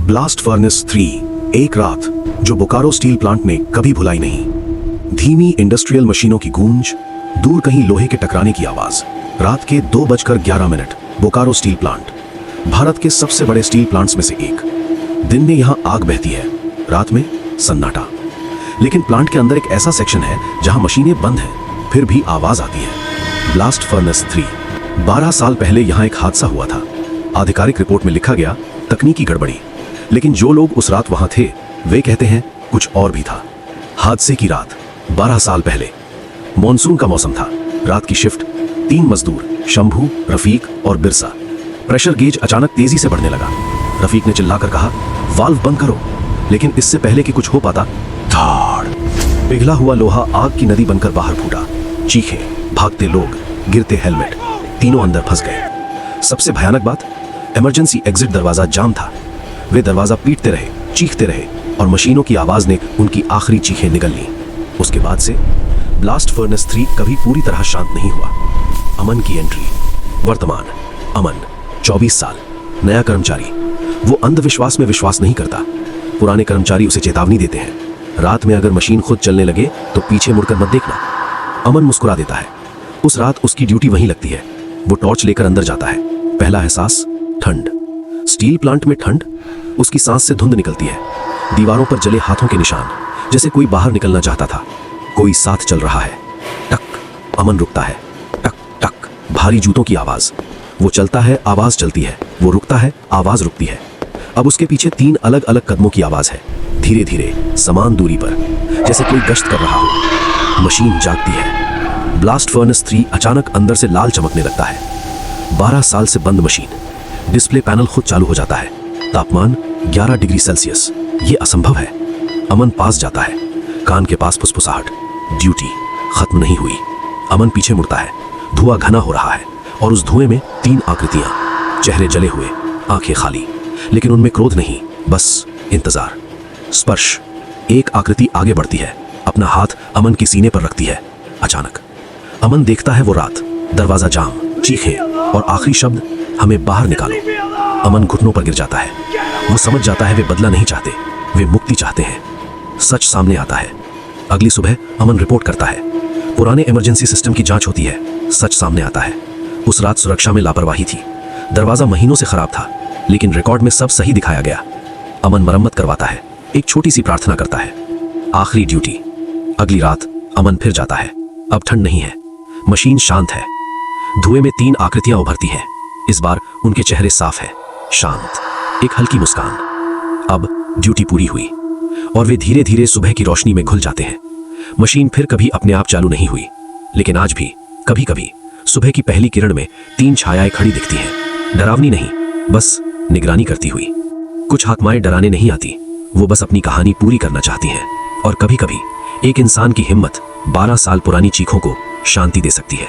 Blast furnace 3, एक रात जो बोकारो स्टील प्लांट ने कभी भुलाई नहीं। धीमी इंडस्ट्रियल मशीनों की गूंज, दूर कहीं लोहे के टकराने की आवाज। रात के 2:11 बोकारो स्टील प्लांट, भारत के सबसे बड़े स्टील प्लांट्स में से एक। दिन में यहां आग बहती है, रात में सन्नाटा। लेकिन प्लांट के अंदर एक ऐसा सेक्शन है जहां मशीनें बंद हैं, फिर भी आवाज आती है। ब्लास्ट फर्नेस 3, 12 साल पहले यहां एक हादसा हुआ था। आधिकारिक रिपोर्ट में लिखा गया तकनीकी गड़बड़ी, लेकिन जो लोग उस रात वहां थे वे कहते हैं कुछ और भी था। हादसे की रात 12 साल पहले, मॉनसून का मौसम था। रात की शिफ्ट, 3 मजदूर शंभू, रफीक और बिरसा। प्रेशर गेज अचानक तेजी से बढ़ने लगा। रफीक ने चिल्लाकर कहा, वाल्व बंद करो। लेकिन इससे पहले कि कुछ हो पाता, धाड़, पिघला हुआ लोहा आग की नदी बनकर बाहर फूटा। चीखे, भागते लोग, गिरते हेलमेट, तीनों अंदर फंस गए। सबसे भयानक बात, इमरजेंसी एग्जिट दरवाजा जाम था। वे दरवाजा पीटते रहे, चीखते रहे और मशीनों की आवाज ने उनकी आखिरी चीखें निगल ली। उसके बाद से ब्लास्ट फर्नेस 3 कभी पूरी तरह शांत नहीं हुआ। अमन की एंट्री। वर्तमान, अमन 24 साल, नया कर्मचारी। वो अंधविश्वास में विश्वास नहीं करता। पुराने कर्मचारी उसे चेतावनी देते हैं, रात में अगर मशीन खुद चलने लगे तो पीछे मुड़कर मत देखना। अमन मुस्कुरा देता है। उस रात उसकी ड्यूटी वहीं लगती है। वो टॉर्च लेकर अंदर जाता है। पहला एहसास, ठंड। स्टील प्लांट में ठंड। उसकी सांस से धुंध निकलती है। दीवारों पर जले हाथों के निशान, जैसे कोई बाहर निकलना चाहता था। कोई साथ चल रहा है। टक, अमन रुकता है। टक टक, भारी जूतों की आवाज। वो चलता है, आवाज चलती है। वो रुकता है, आवाज रुकती है। अब उसके पीछे 3 अलग अलग कदमों की आवाज है, धीरे धीरे, समान दूरी पर, जैसे कोई गश्त कर रहा हो। मशीन जागती है। ब्लास्ट फर्नेस 3 अचानक अंदर से लाल चमकने लगता है। 12 साल से बंद मशीन। डिस्प्ले पैनल खुद चालू हो जाता है। तापमान 11 डिग्री सेल्सियस। ये असंभव है। अमन पास जाता है। कान के पास फुसफुसाहट। ड्यूटी खत्म नहीं हुई। अमन पीछे मुड़ता है। धुआं घना हो रहा है और उस धुएं में 3 आकृतियां, चेहरे जले हुए, आंखें खाली, लेकिन उनमें क्रोध नहीं, बस इंतजार। स्पर्श। एक आकृति आगे बढ़ती है, अपना हाथ अमन की सीने पर रखती है। अचानक अमन देखता है वो रात, दरवाजा जाम, चीखें और आखिरी शब्द, हमें बाहर निकालो। अमन घुटनों पर गिर जाता है। वो समझ जाता है वे बदला नहीं चाहते, वे मुक्ति चाहते हैं। सच सामने आता है। अगली सुबह अमन रिपोर्ट करता है। पुराने इमरजेंसी सिस्टम की जांच होती है। सच सामने आता है। उस रात सुरक्षा में लापरवाही थी। दरवाजा महीनों से खराब था, लेकिन रिकॉर्ड में सब सही दिखाया गया। अमन मरम्मत करवाता है, एक छोटी सी प्रार्थना करता है। आखिरी ड्यूटी। अगली रात अमन फिर जाता है। अब ठंड नहीं है, मशीन शांत है। धुएं में 3 आकृतियां उभरती हैं। इस बार उनके चेहरे साफ है, शांत, एक हल्की मुस्कान। अब ड्यूटी पूरी हुई और वे धीरे धीरे सुबह की रोशनी में घुल जाते हैं। मशीन फिर कभी अपने आप चालू नहीं हुई, लेकिन आज भी कभी कभी सुबह की पहली किरण में 3 छायाएं खड़ी दिखती हैं। डरावनी नहीं, बस निगरानी करती हुई। कुछ आत्माएं डराने नहीं आती, वो बस अपनी कहानी पूरी करना चाहती हैं। और कभी कभी एक इंसान की हिम्मत 12 साल पुरानी चीखों को शांति दे सकती है।